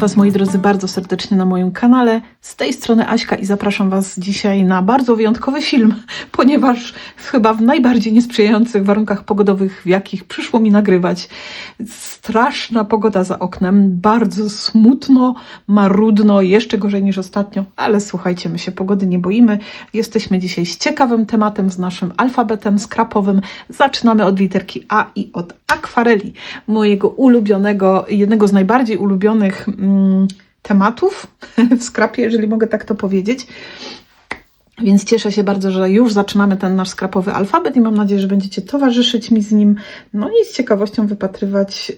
Was, moi drodzy, bardzo serdecznie na moim kanale. Z tej strony Aśka i zapraszam Was dzisiaj na bardzo wyjątkowy film, ponieważ chyba w najbardziej niesprzyjających warunkach pogodowych, w jakich przyszło mi nagrywać. Straszna pogoda za oknem, bardzo smutno, marudno, jeszcze gorzej niż ostatnio, ale słuchajcie, my się pogody nie boimy. Jesteśmy dzisiaj z ciekawym tematem, z naszym alfabetem skrapowym. Zaczynamy od literki A i od akwareli, mojego ulubionego, jednego z najbardziej ulubionych tematów w skrapie, jeżeli mogę tak to powiedzieć. Więc cieszę się bardzo, że już zaczynamy ten nasz skrapowy alfabet i mam nadzieję, że będziecie towarzyszyć mi z nim. No i z ciekawością wypatrywać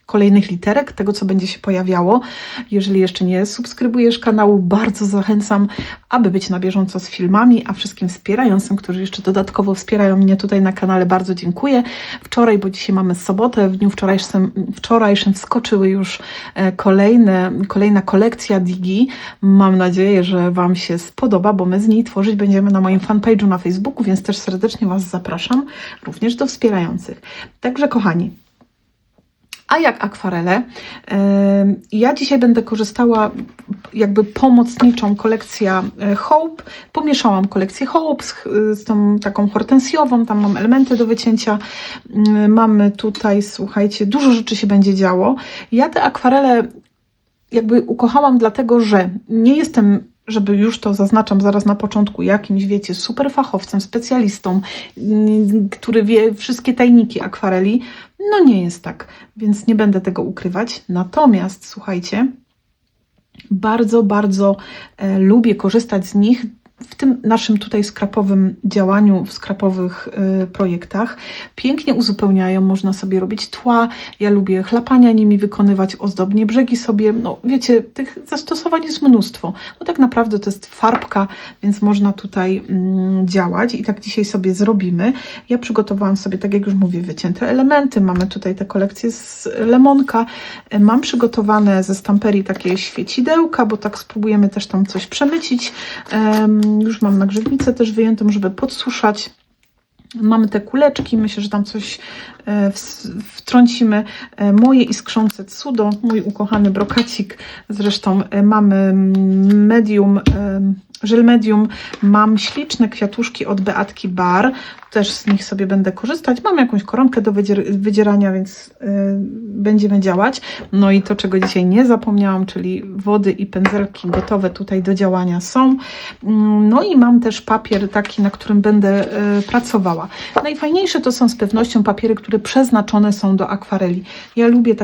kolejnych literek, tego co będzie się pojawiało. Jeżeli jeszcze nie subskrybujesz kanału, bardzo zachęcam, aby być na bieżąco z filmami, a wszystkim wspierającym, którzy jeszcze dodatkowo wspierają mnie tutaj na kanale, bardzo dziękuję. Wczoraj, bo dzisiaj mamy sobotę, w dniu wczorajszym wskoczyły już kolejna kolekcja Digi. Mam nadzieję, że Wam się spodoba, bo my z niej tworzyć będziemy na moim fanpage'u na Facebooku, więc też serdecznie Was zapraszam, również do wspierających. Także kochani, a jak akwarele, ja dzisiaj będę korzystała jakby pomocniczą kolekcja Hope. Pomieszałam kolekcję Hope z tą taką hortensjową, tam mam elementy do wycięcia. Mamy tutaj, słuchajcie, dużo rzeczy się będzie działo. Ja te akwarele jakby ukochałam dlatego, że nie jestem, żeby już to zaznaczam zaraz na początku, jakimś, wiecie, super fachowcem, specjalistą, który wie wszystkie tajniki akwareli. No nie jest tak, więc nie będę tego ukrywać. Natomiast, słuchajcie, bardzo, bardzo lubię korzystać z nich w tym naszym tutaj skrapowym działaniu, w skrapowych projektach. Pięknie uzupełniają, można sobie robić tła. Ja lubię chlapania nimi wykonywać, ozdobnie brzegi sobie. No wiecie, tych zastosowań jest mnóstwo. No tak naprawdę to jest farbka, więc można tutaj działać i tak dzisiaj sobie zrobimy. Ja przygotowałam sobie, tak jak już mówię, wycięte elementy. Mamy tutaj te kolekcje z lemonka. Mam przygotowane ze stamperii takie świecidełka, bo tak spróbujemy też tam coś przemycić. Już mam nagrzewnicę też wyjętą, żeby podsuszać. Mamy te kuleczki, myślę, że tam coś wtrącimy. Moje iskrzące cudo, mój ukochany brokacik. Zresztą mamy medium, żel medium. Mam śliczne kwiatuszki od Beatki Bar. Też z nich sobie będę korzystać. Mam jakąś koronkę do wydzierania, więc będziemy działać. No i to, czego dzisiaj nie zapomniałam, czyli wody i pędzelki gotowe tutaj do działania są. No i mam też papier taki, na którym będę pracowała. Najfajniejsze to są z pewnością papiery, które przeznaczone są do akwareli. Ja lubię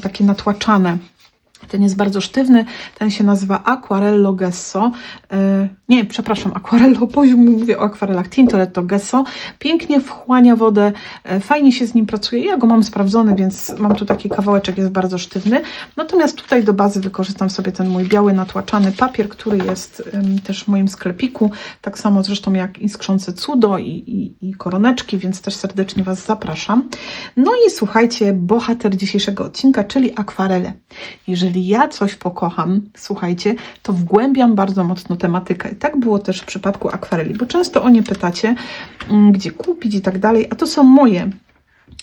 takie natłaczane. Ten jest bardzo sztywny, ten się nazywa Aquarello Gesso. Nie, przepraszam, Aquarello, mówię o akwarelach Tintoretto Gesso. Pięknie wchłania wodę, fajnie się z nim pracuje. Ja go mam sprawdzony, więc mam tu taki kawałeczek, jest bardzo sztywny. Natomiast tutaj do bazy wykorzystam sobie ten mój biały natłaczany papier, który jest też w moim sklepiku. Tak samo zresztą jak iskrzące cudo i koroneczki, więc też serdecznie Was zapraszam. No i słuchajcie, bohater dzisiejszego odcinka, czyli akwarele. Jeżeli ja coś pokocham, słuchajcie, to wgłębiam bardzo mocno tematykę. I tak było też w przypadku akwareli, bo często o nie pytacie, gdzie kupić i tak dalej, a to są moje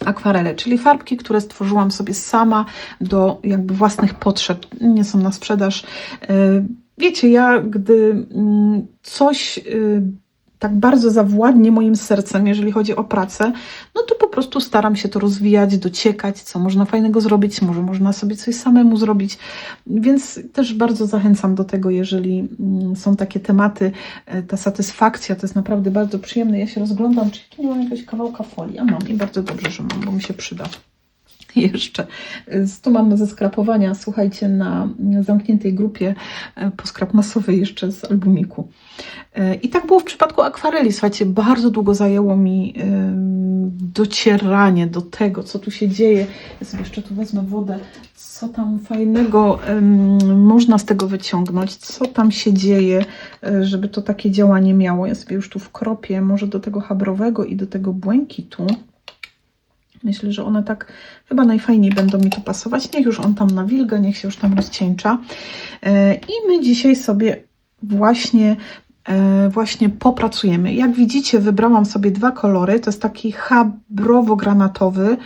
akwarele, czyli farbki, które stworzyłam sobie sama do jakby własnych potrzeb. Nie są na sprzedaż. Wiecie, ja gdy coś tak bardzo zawładnie moim sercem, jeżeli chodzi o pracę, no to po prostu staram się to rozwijać, dociekać, co można fajnego zrobić, może można sobie coś samemu zrobić, więc też bardzo zachęcam do tego, jeżeli są takie tematy, ta satysfakcja to jest naprawdę bardzo przyjemne. Ja się rozglądam, czy nie mam jakiegoś kawałka folii, a mam i bardzo dobrze, że mam, bo mi się przyda. Jeszcze. Tu mam ze skrapowania, słuchajcie, na zamkniętej grupie po skrap masowej jeszcze z albumiku. I tak było w przypadku akwareli. Słuchajcie, bardzo długo zajęło mi docieranie do tego, co tu się dzieje. Ja sobie jeszcze tu wezmę wodę, co tam fajnego można z tego wyciągnąć, co tam się dzieje, żeby to takie działanie miało. Ja sobie już tu wkropię może do tego chabrowego i do tego błękitu. Myślę, że one tak chyba najfajniej będą mi tu pasować. Niech już on tam nawilga, niech się już tam rozcieńcza. I my dzisiaj sobie właśnie popracujemy. Jak widzicie, wybrałam sobie dwa kolory. To jest taki chabrowo-granatowy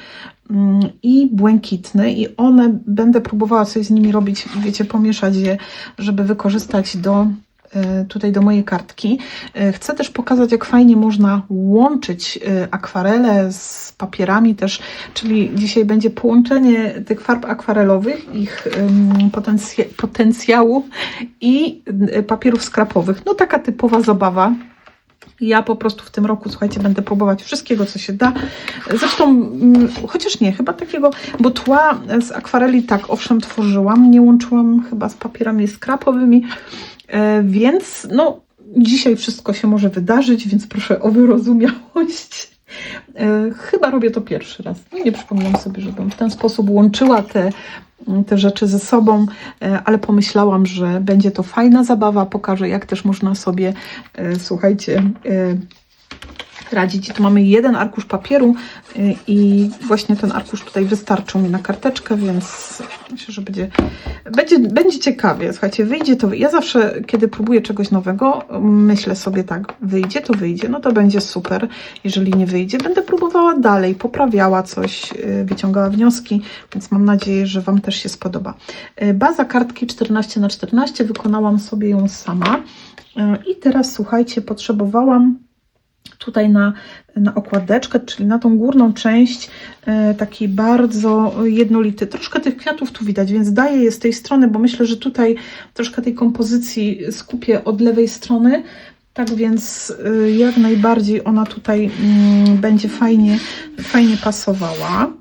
i błękitny i one będę próbowała coś z nimi robić, wiecie, pomieszać je, żeby wykorzystać tutaj do mojej kartki. Chcę też pokazać, jak fajnie można łączyć akwarele z papierami też, czyli dzisiaj będzie połączenie tych farb akwarelowych, ich potencjału i papierów skrapowych. No taka typowa zabawa. Ja po prostu w tym roku, słuchajcie, będę próbować wszystkiego, co się da. Zresztą, chociaż nie, chyba takiego, bo tła z akwareli tak, owszem, tworzyłam, nie łączyłam chyba z papierami skrapowymi, więc no, dzisiaj wszystko się może wydarzyć, więc proszę o wyrozumiałość. Chyba robię to pierwszy raz. Nie przypominam sobie, żebym w ten sposób łączyła te rzeczy ze sobą, ale pomyślałam, że będzie to fajna zabawa. Pokażę, jak też można sobie, słuchajcie, radzić. Tu mamy jeden arkusz papieru i właśnie ten arkusz tutaj wystarczył mi na karteczkę, więc myślę, że będzie ciekawie. Słuchajcie, wyjdzie to. Ja zawsze, kiedy próbuję czegoś nowego, myślę sobie tak, wyjdzie, to wyjdzie, no to będzie super. Jeżeli nie wyjdzie, będę próbowała dalej, poprawiała coś, wyciągała wnioski, więc mam nadzieję, że Wam też się spodoba. Baza kartki 14×14, wykonałam sobie ją sama i teraz, słuchajcie, potrzebowałam tutaj na okładeczkę, czyli na tą górną część, taki bardzo jednolity. Troszkę tych kwiatów tu widać, więc daję je z tej strony, bo myślę, że tutaj troszkę tej kompozycji skupię od lewej strony. Tak więc jak najbardziej ona tutaj będzie fajnie pasowała.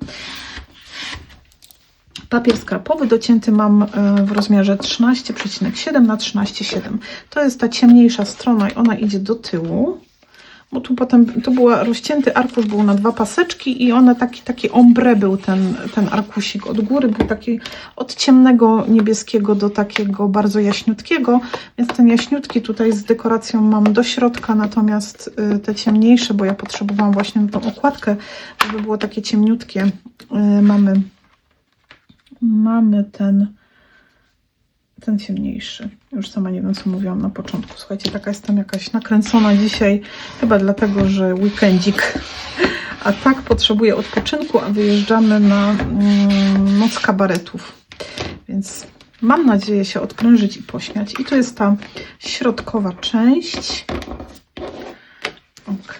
Papier skrapowy docięty mam w rozmiarze 13,7 na 13,7. To jest ta ciemniejsza strona i ona idzie do tyłu. Bo tu potem, to była rozcięty arkusz, był na 2 paseczki i one taki ombre był ten arkusik od góry, był taki od ciemnego niebieskiego do takiego bardzo jaśniutkiego, więc ten jaśniutki tutaj z dekoracją mam do środka, natomiast te ciemniejsze, bo ja potrzebowałam właśnie na tą okładkę, żeby było takie ciemniutkie, mamy ten ciemniejszy. Już sama nie wiem, co mówiłam na początku. Słuchajcie, taka jestem jakaś nakręcona dzisiaj, chyba dlatego, że weekendzik. A tak potrzebuję odpoczynku, a wyjeżdżamy na noc kabaretów. Więc mam nadzieję się odprężyć i pośmiać. I to jest ta środkowa część. Ok.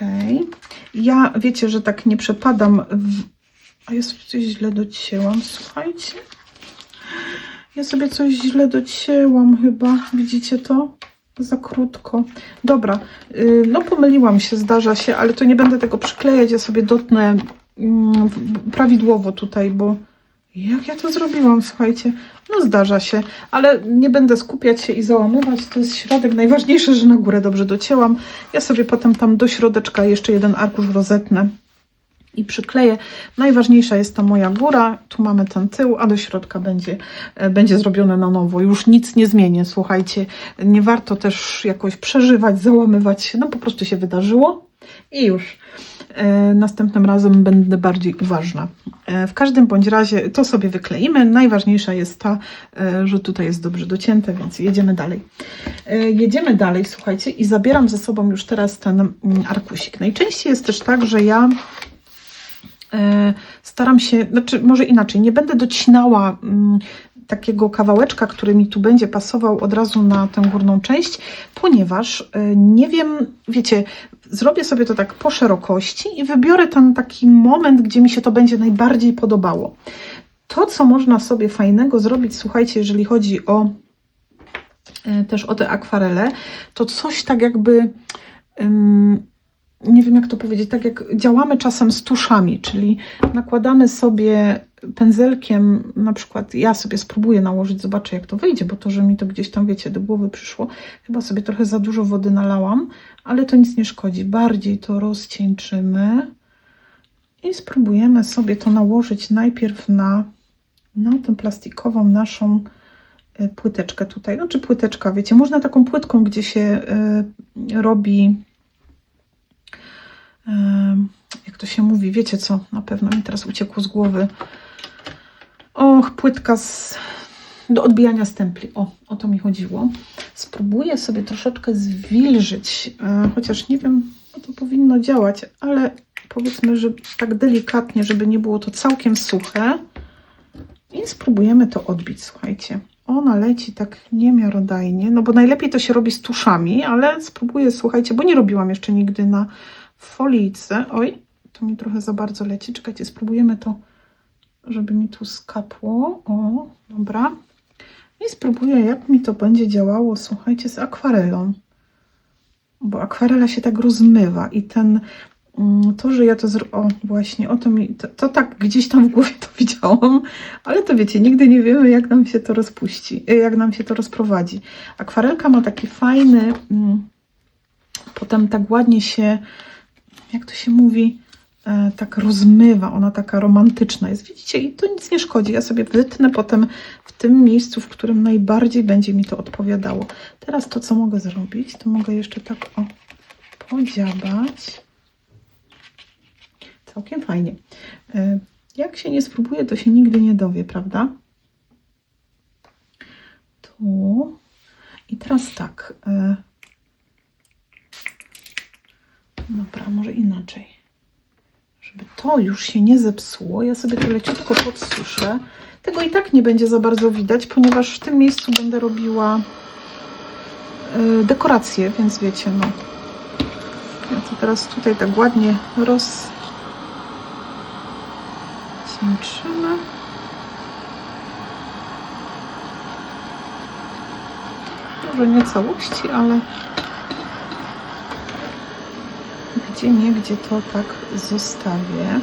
Ja, wiecie, że tak nie przepadam A ja sobie coś źle docięłam, słuchajcie. Ja sobie coś źle docięłam chyba. Widzicie to? Za krótko. Dobra, no pomyliłam się, zdarza się, ale to nie będę tego przyklejać. Ja sobie dotnę prawidłowo tutaj, bo jak ja to zrobiłam, słuchajcie. No zdarza się, ale nie będę skupiać się i załamywać. To jest środek. Najważniejsze, że na górę dobrze docięłam. Ja sobie potem tam do środeczka jeszcze jeden arkusz rozetnę i przykleję. Najważniejsza jest ta moja góra, tu mamy ten tył, a do środka będzie zrobione na nowo. Już nic nie zmienię, słuchajcie. Nie warto też jakoś przeżywać, załamywać się. No po prostu się wydarzyło i już. Następnym razem będę bardziej uważna. W każdym bądź razie to sobie wykleimy. Najważniejsza jest ta, że tutaj jest dobrze docięte, więc jedziemy dalej. Jedziemy dalej, słuchajcie, i zabieram ze sobą już teraz ten arkusik. Najczęściej jest też tak, że ja staram się, znaczy może inaczej, nie będę docinała takiego kawałeczka, który mi tu będzie pasował od razu na tę górną część, ponieważ nie wiem, wiecie, zrobię sobie to tak po szerokości i wybiorę ten taki moment, gdzie mi się to będzie najbardziej podobało. To, co można sobie fajnego zrobić, słuchajcie, jeżeli chodzi też o te akwarele, to coś tak jakby nie wiem jak to powiedzieć, tak jak działamy czasem z tuszami, czyli nakładamy sobie pędzelkiem, na przykład ja sobie spróbuję nałożyć, zobaczę jak to wyjdzie, bo to, że mi to gdzieś tam, wiecie, do głowy przyszło, chyba sobie trochę za dużo wody nalałam, ale to nic nie szkodzi. Bardziej to rozcieńczymy i spróbujemy sobie to nałożyć najpierw na tę plastikową naszą płyteczkę tutaj, no czy płyteczka, wiecie, można taką płytką, gdzie się robi, jak to się mówi, wiecie co, na pewno mi teraz uciekło z głowy. Och, płytka do odbijania stempli. O to mi chodziło. Spróbuję sobie troszeczkę zwilżyć, chociaż nie wiem, no to powinno działać, ale powiedzmy, że tak delikatnie, żeby nie było to całkiem suche. I spróbujemy to odbić, słuchajcie. Ona leci tak niemiarodajnie, no bo najlepiej to się robi z tuszami, ale spróbuję, słuchajcie, bo nie robiłam jeszcze nigdy na folijce. Oj, to mi trochę za bardzo leci. Czekajcie, spróbujemy to, żeby mi tu skapło. O, dobra. I spróbuję, jak mi to będzie działało, słuchajcie, z akwarelą. Bo akwarela się tak rozmywa i to, że ja to o, właśnie, o to mi, to tak gdzieś tam w głowie to widziałam, ale to wiecie, nigdy nie wiemy, jak nam się to rozpuści, jak nam się to rozprowadzi. Akwarelka ma taki fajny, potem tak ładnie się, jak to się mówi, tak rozmywa, ona taka romantyczna jest, widzicie, i to nic nie szkodzi. Ja sobie wytnę potem w tym miejscu, w którym najbardziej będzie mi to odpowiadało. Teraz to, co mogę zrobić, to mogę jeszcze tak o podziabać. Całkiem fajnie. Jak się nie spróbuje, to się nigdy nie dowie, prawda? Tu. I teraz tak. Dobra, może inaczej. Żeby to już się nie zepsuło, ja sobie to leciutko podsuszę. Tego i tak nie będzie za bardzo widać, ponieważ w tym miejscu będę robiła dekoracje, więc wiecie, no. Ja to teraz tutaj tak ładnie rozcieńczymy. Może nie całości, ale gdzie niegdzie to tak zostawię.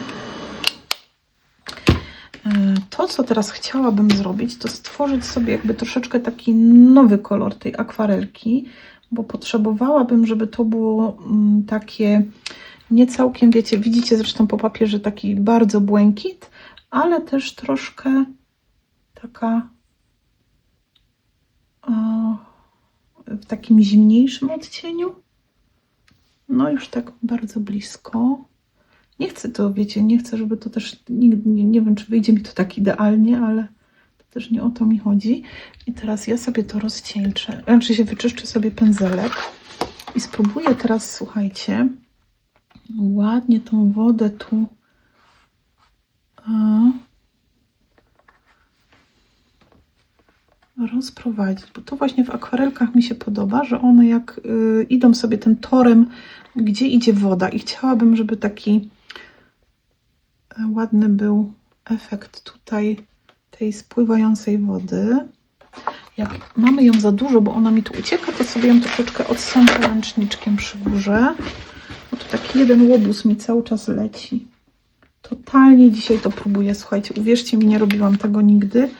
To, co teraz chciałabym zrobić, to stworzyć sobie jakby troszeczkę taki nowy kolor tej akwarelki, bo potrzebowałabym, żeby to było takie nie całkiem, wiecie, widzicie zresztą po papierze taki bardzo błękit, ale też troszkę taka w takim zimniejszym odcieniu. No już tak bardzo blisko. Nie chcę to, wiecie, nie chcę, żeby to też, nie wiem, czy wyjdzie mi to tak idealnie, ale to też nie o to mi chodzi. I teraz ja sobie to rozcieńczę, znaczy się wyczyszczę sobie pędzelek i spróbuję teraz, słuchajcie, ładnie tą wodę tu rozprowadzić, bo to właśnie w akwarelkach mi się podoba, że one jak idą sobie tym torem, gdzie idzie woda, i chciałabym, żeby taki ładny był efekt tutaj tej spływającej wody. Jak mamy ją za dużo, bo ona mi tu ucieka, to sobie ją troszeczkę odsączę ręczniczkiem przy górze. Bo tu taki jeden łobuz mi cały czas leci. Totalnie dzisiaj to próbuję, słuchajcie, uwierzcie mi, nie robiłam tego nigdy.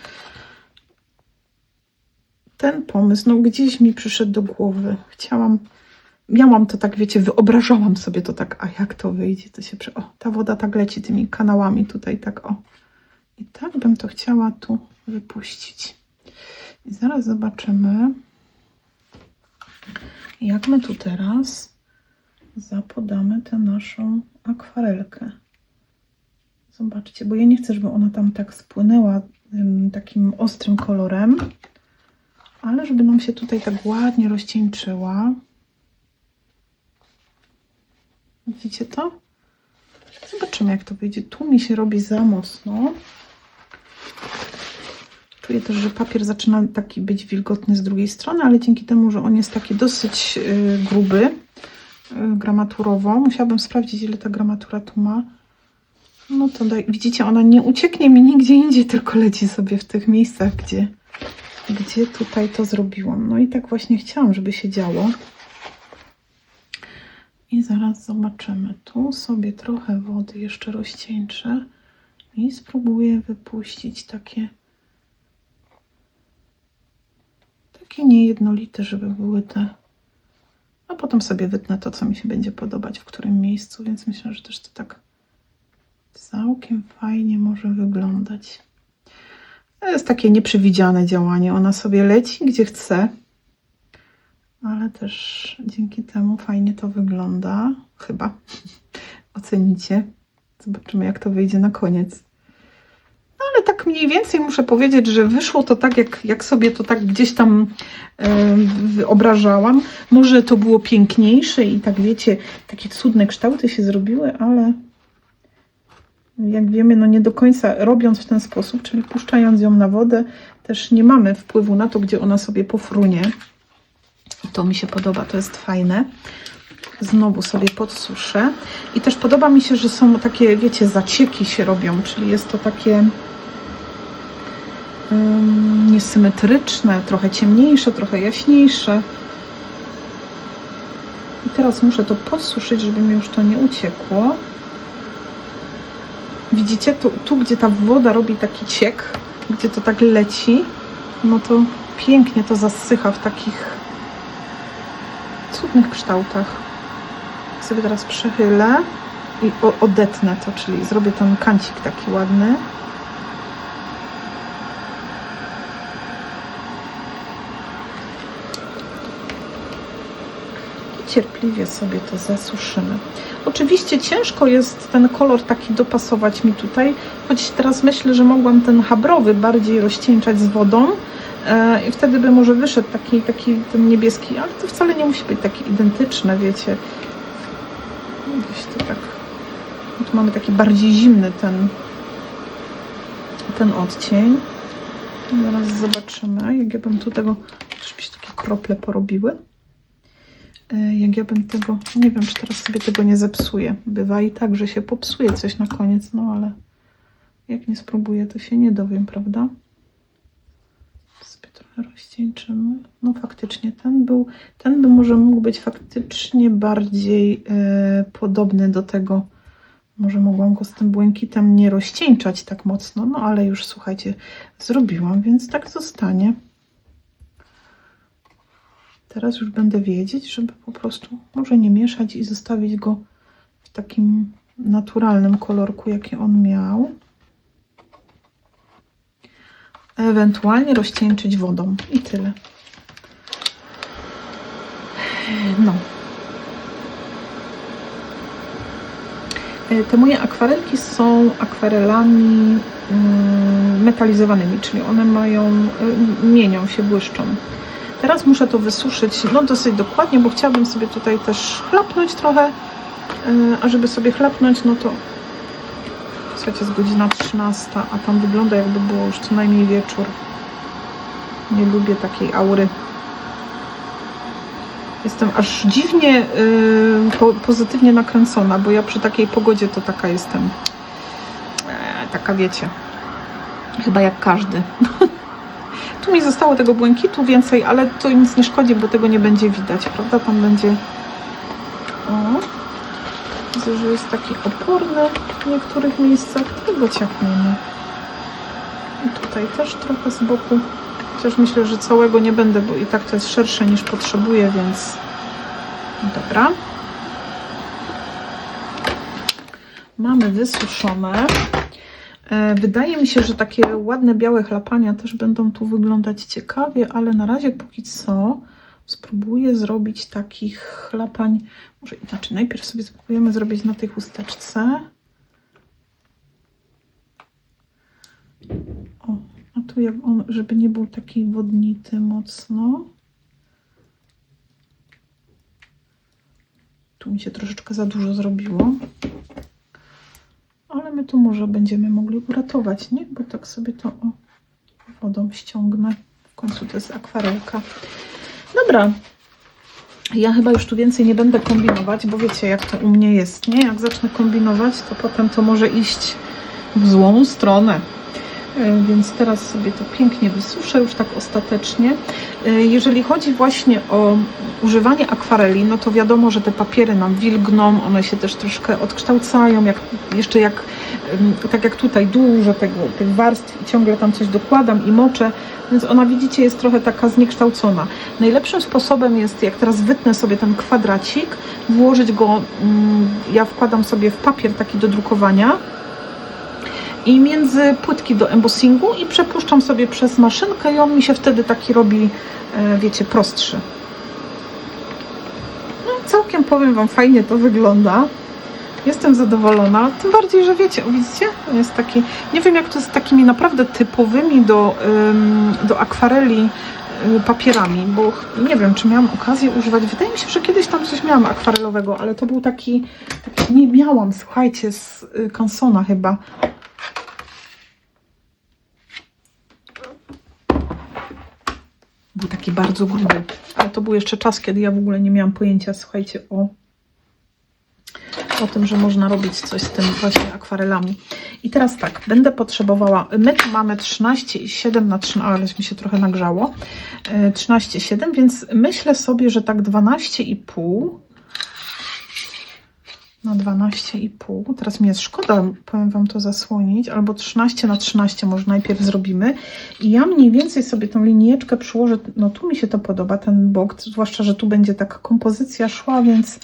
Ten pomysł, no gdzieś mi przyszedł do głowy. Miałam to tak, wiecie, wyobrażałam sobie to tak, a jak to wyjdzie, to się... O, ta woda tak leci tymi kanałami tutaj, tak o. I tak bym to chciała tu wypuścić. I zaraz zobaczymy, jak my tu teraz zapodamy tę naszą akwarelkę. Zobaczcie, bo ja nie chcę, żeby ona tam tak spłynęła takim ostrym kolorem, ale żeby nam się tutaj tak ładnie rozcieńczyła. Widzicie to? Zobaczymy, jak to wyjdzie. Tu mi się robi za mocno. Czuję też, że papier zaczyna taki być wilgotny z drugiej strony, ale dzięki temu, że on jest taki dosyć gruby gramaturowo, musiałabym sprawdzić, ile ta gramatura tu ma. No to widzicie, ona nie ucieknie mi nigdzie indziej, tylko leci sobie w tych miejscach, gdzie tutaj to zrobiłam. No i tak właśnie chciałam, żeby się działo. I zaraz zobaczymy. Tu sobie trochę wody jeszcze rozcieńczę i spróbuję wypuścić takie niejednolite, żeby były te... A potem sobie wytnę to, co mi się będzie podobać w którym miejscu, więc myślę, że też to tak całkiem fajnie może wyglądać. To jest takie nieprzewidziane działanie. Ona sobie leci gdzie chce, ale też dzięki temu fajnie to wygląda. Chyba. Ocenicie. Zobaczymy, jak to wyjdzie na koniec. No ale tak mniej więcej muszę powiedzieć, że wyszło to tak, jak sobie to tak gdzieś tam wyobrażałam. Może to było piękniejsze i tak wiecie, takie cudne kształty się zrobiły, ale Jak wiemy, no nie do końca robiąc w ten sposób, czyli puszczając ją na wodę, też nie mamy wpływu na to, gdzie ona sobie pofrunie. I to mi się podoba, to jest fajne. Znowu sobie podsuszę. I też podoba mi się, że są takie, wiecie, zacieki się robią, czyli jest to takie niesymetryczne, trochę ciemniejsze, trochę jaśniejsze. I teraz muszę to podsuszyć, żeby mi już to nie uciekło. Widzicie, tu gdzie ta woda robi taki ciek, gdzie to tak leci, no to pięknie to zasycha w takich cudnych kształtach. Sobie teraz przechylę i odetnę to, czyli zrobię ten kancik taki ładny. I cierpliwie sobie to zasuszymy. Oczywiście ciężko jest ten kolor taki dopasować mi tutaj, choć teraz myślę, że mogłam ten habrowy bardziej rozcieńczać z wodą i wtedy by może wyszedł taki ten niebieski, ale to wcale nie musi być takie identyczne, wiecie. Gdzieś to tak, tu mamy taki bardziej zimny ten odcień. Zaraz zobaczymy, jak ja bym tu tego, żeby się takie krople porobiły. Jak ja bym tego, nie wiem, czy teraz sobie tego nie zepsuję. Bywa i tak, że się popsuje coś na koniec, no ale jak nie spróbuję, to się nie dowiem, prawda? Sobie trochę rozcieńczymy. No faktycznie, ten by może mógł być faktycznie bardziej podobny do tego. Może mogłam go z tym błękitem nie rozcieńczać tak mocno, no ale już słuchajcie, zrobiłam, więc tak zostanie. Teraz już będę wiedzieć, żeby po prostu może nie mieszać i zostawić go w takim naturalnym kolorku, jaki on miał. Ewentualnie rozcieńczyć wodą i tyle. No. Te moje akwarelki są akwarelami metalizowanymi, czyli one mienią się, błyszczą. Teraz muszę to wysuszyć no dosyć dokładnie, bo chciałabym sobie tutaj też chlapnąć trochę, a żeby sobie chlapnąć, no to słuchajcie, jest godzina 13, a tam wygląda, jakby było już co najmniej wieczór. Nie lubię takiej aury. Jestem aż dziwnie pozytywnie nakręcona, bo ja przy takiej pogodzie to taka jestem, taka wiecie, chyba jak każdy. Tu mi zostało tego błękitu więcej, ale to nic nie szkodzi, bo tego nie będzie widać, prawda? Tam będzie... O, widzę, że jest taki oporny w niektórych miejscach. Tego ciachniemy. I tutaj też trochę z boku. Chociaż myślę, że całego nie będę, bo i tak to jest szersze niż potrzebuję, więc... Dobra. Mamy wysuszone. Wydaje mi się, że takie ładne białe chlapania też będą tu wyglądać ciekawie, ale na razie póki co spróbuję zrobić takich chlapań, może inaczej, najpierw sobie spróbujemy zrobić na tej chusteczce. O, a tu jak on, żeby nie był taki wodnity mocno. Tu mi się troszeczkę za dużo zrobiło. Ale my tu może będziemy mogli uratować, nie? Bo tak sobie to wodą ściągnę. W końcu to jest akwarelka. Dobra. Ja chyba już tu więcej nie będę kombinować, bo wiecie, jak to u mnie jest, nie? Jak zacznę kombinować, to potem to może iść w złą stronę. Więc teraz sobie to pięknie wysuszę już tak ostatecznie. Jeżeli chodzi właśnie o używanie akwareli, no to wiadomo, że te papiery nam wilgną, one się też troszkę odkształcają, tak jak tutaj dużo tych warstw i ciągle tam coś dokładam i moczę, więc ona, widzicie, jest trochę taka zniekształcona. Najlepszym sposobem jest, jak teraz wytnę sobie ten kwadracik, włożyć go, ja wkładam sobie w papier taki do drukowania, i między płytki do embossingu i przepuszczam sobie przez maszynkę i on mi się wtedy taki robi, wiecie, prostszy. No, całkiem, powiem Wam, fajnie to wygląda. Jestem zadowolona, tym bardziej, że wiecie, widzicie, to jest taki, nie wiem jak to jest z takimi naprawdę typowymi do akwareli papierami, bo nie wiem, czy miałam okazję używać, wydaje mi się, że kiedyś tam coś miałam akwarelowego, ale to był taki Nie miałam, słuchajcie, z Cansona chyba. Był taki bardzo gruby, ale to był jeszcze czas, kiedy ja w ogóle nie miałam pojęcia, słuchajcie, o tym, że można robić coś z tym właśnie akwarelami. I teraz tak, będę potrzebowała, my tu mamy 13,7 na 13, ale mi się trochę nagrzało, 13,7, więc myślę sobie, że tak 12,5 na 12,5. Teraz mi jest szkoda, powiem Wam to zasłonić, albo 13 na 13 może najpierw zrobimy. I ja mniej więcej sobie tą linijeczkę przyłożę, no tu mi się to podoba, ten bok, zwłaszcza, że tu będzie taka kompozycja szła, więc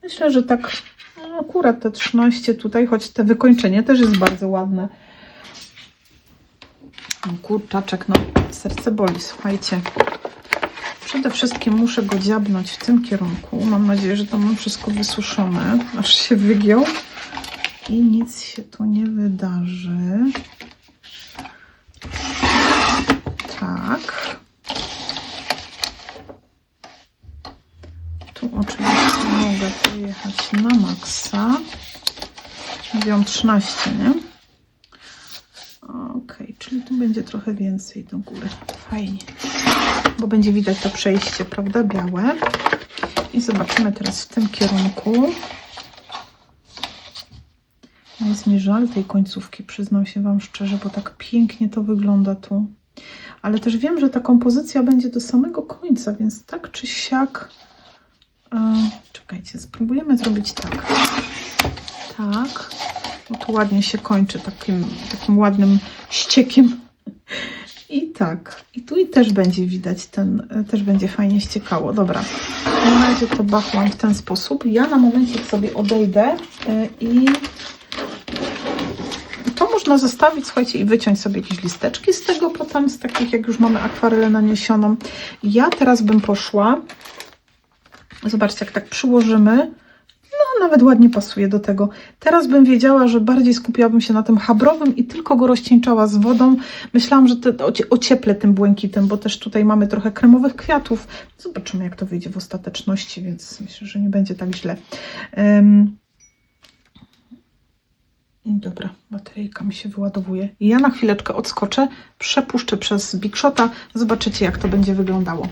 myślę, że tak no akurat te 13 tutaj, choć te wykończenie też jest bardzo ładne. O, kurczaczek, no serce boli, słuchajcie. Przede wszystkim muszę go dziabnąć w tym kierunku. Mam nadzieję, że to mam wszystko wysuszone, aż się wygiął i nic się tu nie wydarzy. Tak. Tu oczywiście mogę pojechać na maksa. Mówiłam 13, nie? Ok, czyli tu będzie trochę więcej do góry. Fajnie. Bo będzie widać to przejście, prawda, białe. I zobaczymy teraz w tym kierunku. Jest mi żal tej końcówki, przyznam się Wam szczerze, bo tak pięknie to wygląda tu. Ale też wiem, że ta kompozycja będzie do samego końca, więc tak czy siak... czekajcie, spróbujemy zrobić tak. Tak. Bo tu ładnie się kończy takim ładnym ściekiem. I tak. I tu i też będzie widać, też będzie fajnie ściekało. Dobra. Na razie to bachłam w ten sposób. Ja na momencie sobie odejdę i to można zostawić, słuchajcie, i wyciąć sobie jakieś listeczki z tego potem, z takich jak już mamy akwarelę naniesioną. Ja teraz bym poszła, zobaczcie, jak tak przyłożymy, no nawet ładnie pasuje do tego. Teraz bym wiedziała, że bardziej skupiłabym się na tym chabrowym i tylko go rozcieńczała z wodą. Myślałam, że ocieplę tym błękitem, bo też tutaj mamy trochę kremowych kwiatów. Zobaczymy, jak to wyjdzie w ostateczności, więc myślę, że nie będzie tak źle. Dobra, bateryjka mi się wyładowuje. I ja na chwileczkę odskoczę, przepuszczę przez Big Shota. Zobaczycie, jak to będzie wyglądało.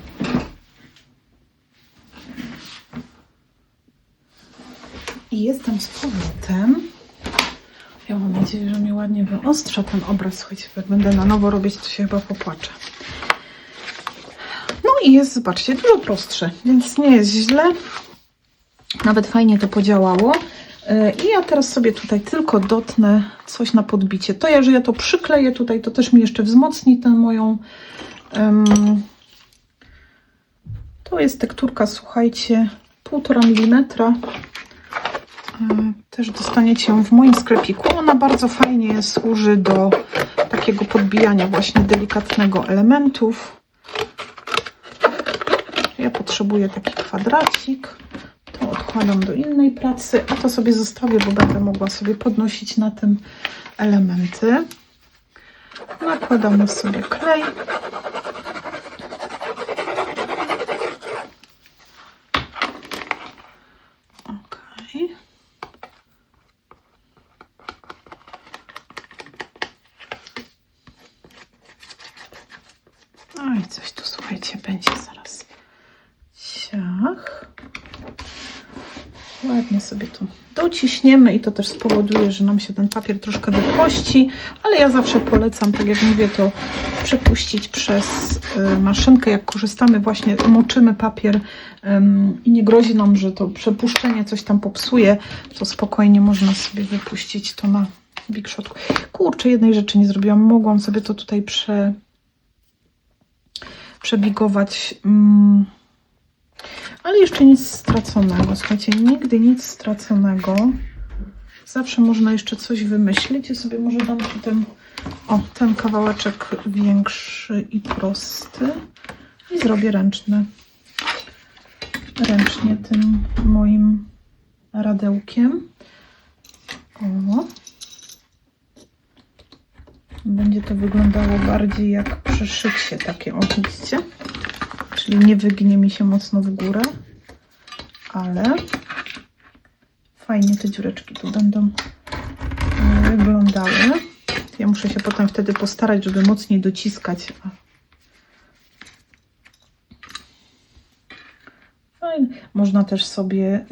I jestem z powrotem. Ja mam nadzieję, że mi ładnie wyostrza ten obraz. Słuchajcie, jak będę na nowo robić, to się chyba popłaczę. No i jest, zobaczcie, dużo prostsze, więc nie jest źle. Nawet fajnie to podziałało. I ja teraz sobie tutaj tylko dotnę coś na podbicie. To, że ja to przykleję tutaj, to też mi jeszcze wzmocni tę moją... To jest tekturka, słuchajcie, 1,5 mm. Też dostaniecie ją w moim sklepiku. Ona bardzo fajnie służy do takiego podbijania właśnie delikatnego elementów. Ja potrzebuję taki kwadracik. To odkładam do innej pracy, a to sobie zostawię, bo będę mogła sobie podnosić na tym elementy. Nakładamy sobie klej. No i coś tu, słuchajcie, będzie zaraz. Ciach. Ładnie sobie tu dociśniemy i to też spowoduje, że nam się ten papier troszkę wyprości, ale ja zawsze polecam, tak jak mówię, to przepuścić przez maszynkę. Jak korzystamy, właśnie moczymy papier i nie grozi nam, że to przepuszczenie coś tam popsuje, to spokojnie można sobie wypuścić to na Big Shotku. Kurczę, jednej rzeczy nie zrobiłam. Mogłam sobie to tutaj przebigować. Ale jeszcze nic straconego. Słuchajcie, nigdy nic straconego. Zawsze można jeszcze coś wymyślić. Ja sobie może dam tu ten kawałeczek większy i prosty. I zrobię ręcznie tym moim radełkiem. O. Będzie to wyglądało bardziej jak przyszycie takie, o widzicie? Czyli nie wygnie mi się mocno w górę, ale fajnie te dziureczki tu będą wyglądały. Ja muszę się potem wtedy postarać, żeby mocniej dociskać. Fajnie. Można też sobie,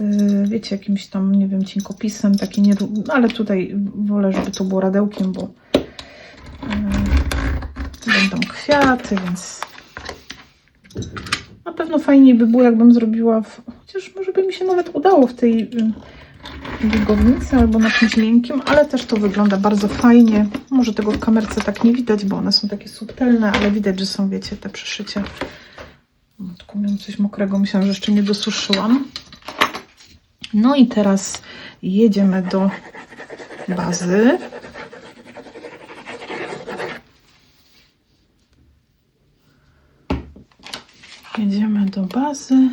wiecie, jakimś tam, nie wiem, cienkopisem, taki nie, ale tutaj wolę, żeby to było radełkiem, bo będą kwiaty, więc na pewno fajniej by było, jakbym zrobiła, chociaż może by mi się nawet udało w tej biegownicy albo na czymś miękkim, ale też to wygląda bardzo fajnie. Może tego w kamerce tak nie widać, bo one są takie subtelne, ale widać, że są, wiecie, te przyszycia. Tylko miałam coś mokrego, myślałam, że jeszcze nie dosuszyłam. No i teraz jedziemy do bazy. Jedziemy do bazy.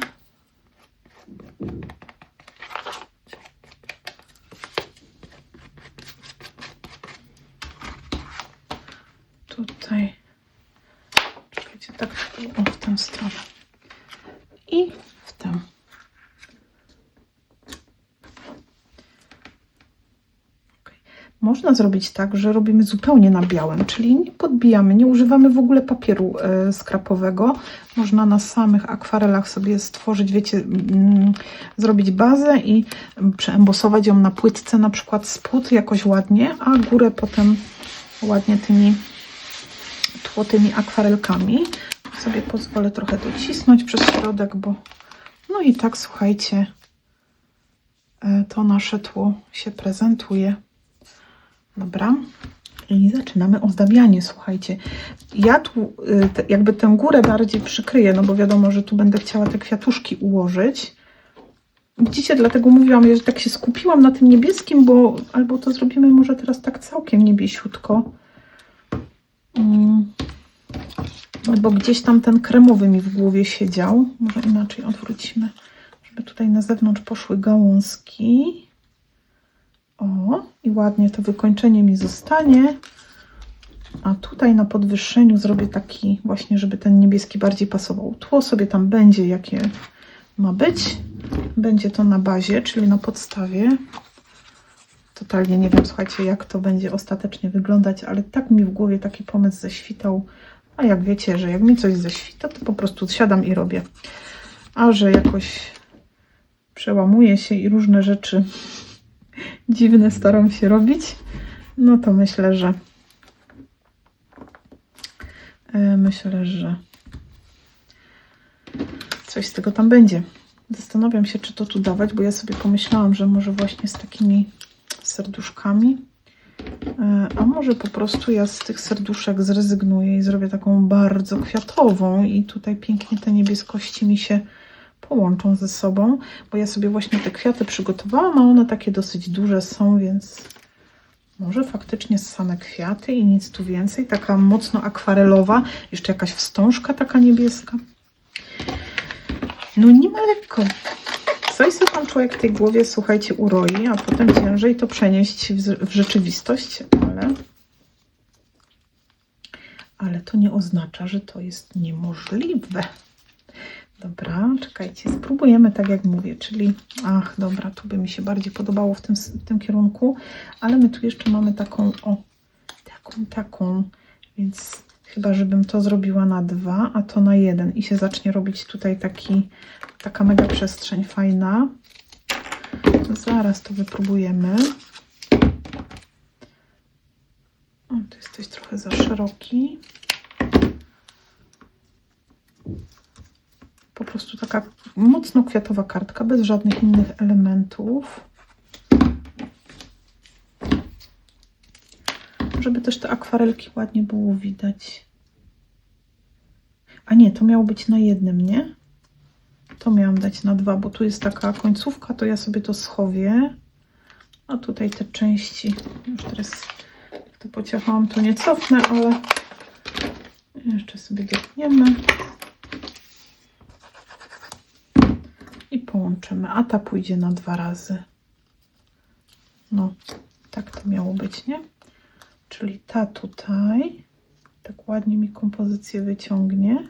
Tutaj. Czekajcie, tak w tę stronę. I w tę. Można zrobić tak, że robimy zupełnie na białym, czyli nie podbijamy, nie używamy w ogóle papieru skrapowego. Można na samych akwarelach sobie stworzyć, wiecie, zrobić bazę i przeembosować ją na płytce, na przykład spód jakoś ładnie, a górę potem ładnie tymi tłotymi akwarelkami. Sobie pozwolę trochę docisnąć przez środek, bo no i tak, słuchajcie, to nasze tło się prezentuje. Dobra, i zaczynamy ozdabianie, słuchajcie. Ja tu jakby tę górę bardziej przykryję, no bo wiadomo, że tu będę chciała te kwiatuszki ułożyć. Widzicie, dlatego mówiłam, że tak się skupiłam na tym niebieskim, bo albo to zrobimy może teraz tak całkiem niebiesiutko. Bo gdzieś tam ten kremowy mi w głowie siedział. Może inaczej odwrócimy, żeby tutaj na zewnątrz poszły gałązki. O, i ładnie to wykończenie mi zostanie. A tutaj na podwyższeniu zrobię taki właśnie, żeby ten niebieski bardziej pasował. Tło sobie tam będzie, jakie ma być. Będzie to na bazie, czyli na podstawie. Totalnie nie wiem, słuchajcie, jak to będzie ostatecznie wyglądać, ale tak mi w głowie taki pomysł ześwitał. A jak wiecie, że jak mi coś ześwita, to po prostu siadam i robię. A że jakoś przełamuję się i różne rzeczy dziwne staram się robić, no to myślę, że coś z tego tam będzie. Zastanawiam się, czy to tu dawać, bo ja sobie pomyślałam, że może właśnie z takimi serduszkami, a może po prostu ja z tych serduszek zrezygnuję i zrobię taką bardzo kwiatową i tutaj pięknie te niebieskości mi się połączą ze sobą, bo ja sobie właśnie te kwiaty przygotowałam, a one takie dosyć duże są, więc może faktycznie same kwiaty i nic tu więcej. Taka mocno akwarelowa, jeszcze jakaś wstążka taka niebieska. No nie ma lekko. Coś sobie tam człowiek w tej głowie, słuchajcie, uroi, a potem ciężej to przenieść w rzeczywistość, ale to nie oznacza, że to jest niemożliwe. Dobra, czekajcie, spróbujemy tak jak mówię, czyli, dobra, tu by mi się bardziej podobało w tym kierunku, ale my tu jeszcze mamy taką, taką, więc chyba, żebym to zrobiła na 2, a to na 1 i się zacznie robić tutaj taka mega przestrzeń fajna. To zaraz to wypróbujemy. O, to jesteś trochę za szeroki. Po prostu taka mocno kwiatowa kartka, bez żadnych innych elementów. Żeby też te akwarelki ładnie było widać. A nie, to miało być na 1, nie? To miałam dać na 2, bo tu jest taka końcówka, to ja sobie to schowię. A tutaj te części, już teraz to pociachałam, to nie cofnę, ale jeszcze sobie dopniemy. I połączymy, a ta pójdzie na 2 razy. No, tak to miało być, nie? Czyli ta tutaj, tak ładnie mi kompozycję wyciągnie.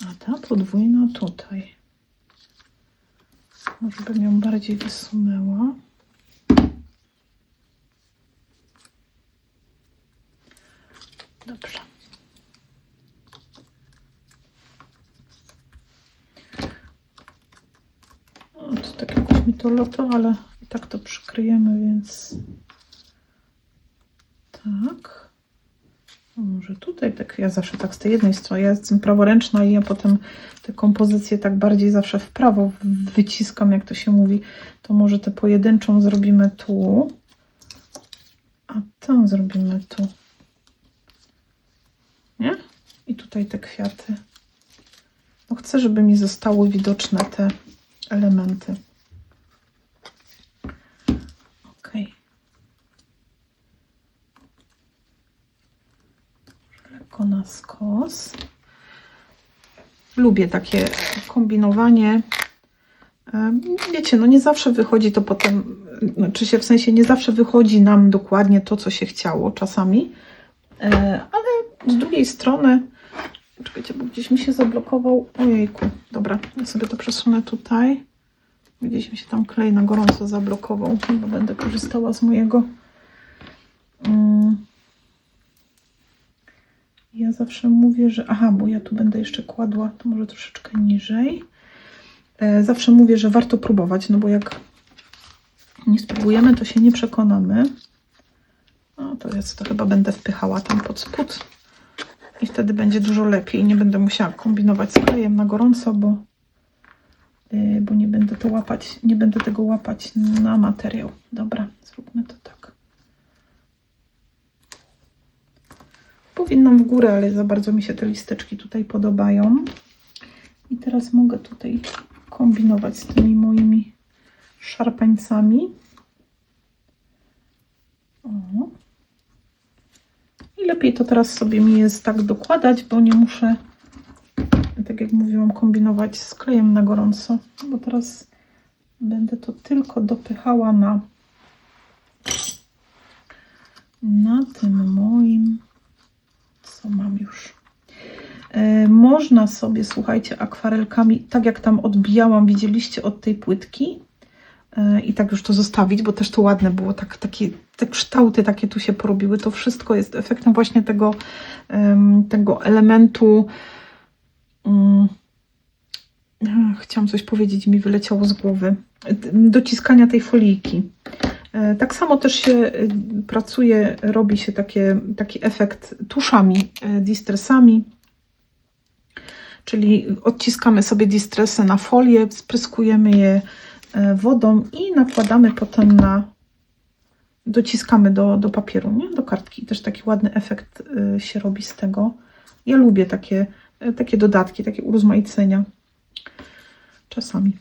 A ta podwójna tutaj. Może bym ją bardziej wysunęła. Dobrze. O, to tak jakoś mi to loto, ale i tak to przykryjemy, więc tak. Może tutaj tak, ja zawsze tak z tej jednej strony, ja jestem praworęczna i ja potem te kompozycje tak bardziej zawsze w prawo wyciskam, jak to się mówi. To może tę pojedynczą zrobimy tu, a tę zrobimy tu. Nie? I tutaj te kwiaty. No chcę, żeby mi zostały widoczne te elementy. Ok. Lekko na skos. Lubię takie kombinowanie. Wiecie, no nie zawsze wychodzi to potem, znaczy się w sensie nie zawsze wychodzi nam dokładnie to, co się chciało czasami, ale z drugiej strony, czekajcie, bo gdzieś mi się zablokował, ojejku, dobra, ja sobie to przesunę tutaj, gdzieś mi się tam klej na gorąco zablokował, bo będę korzystała z mojego, ja zawsze mówię, że, aha, bo ja tu będę jeszcze kładła, to może troszeczkę niżej. Zawsze mówię, że warto próbować, no bo jak nie spróbujemy, to się nie przekonamy. No to jest, to chyba będę wpychała tam pod spód i wtedy będzie dużo lepiej. Nie będę musiała kombinować z klejem na gorąco, bo nie będę to łapać, nie będę tego łapać na materiał. Dobra, zróbmy to tak. Powinnam w górę, ale za bardzo mi się te listeczki tutaj podobają. I teraz mogę tutaj kombinować z tymi moimi szarpańcami. O. I lepiej to teraz sobie mi jest tak dokładać, bo nie muszę, tak jak mówiłam, kombinować z klejem na gorąco, bo teraz będę to tylko dopychała na tym moim, co mam już. Można sobie, słuchajcie, akwarelkami, tak jak tam odbijałam, widzieliście, od tej płytki i tak już to zostawić, bo też to ładne było, te kształty takie tu się porobiły, to wszystko jest efektem właśnie tego elementu, chciałam coś powiedzieć, mi wyleciało z głowy, dociskania tej folijki. Tak samo też się pracuje, robi się taki efekt tuszami, distressami, czyli odciskamy sobie distressy na folię, spryskujemy je wodą i nakładamy potem dociskamy do papieru, nie? Do kartki. Też taki ładny efekt się robi z tego. Ja lubię takie dodatki, takie urozmaicenia. Czasami.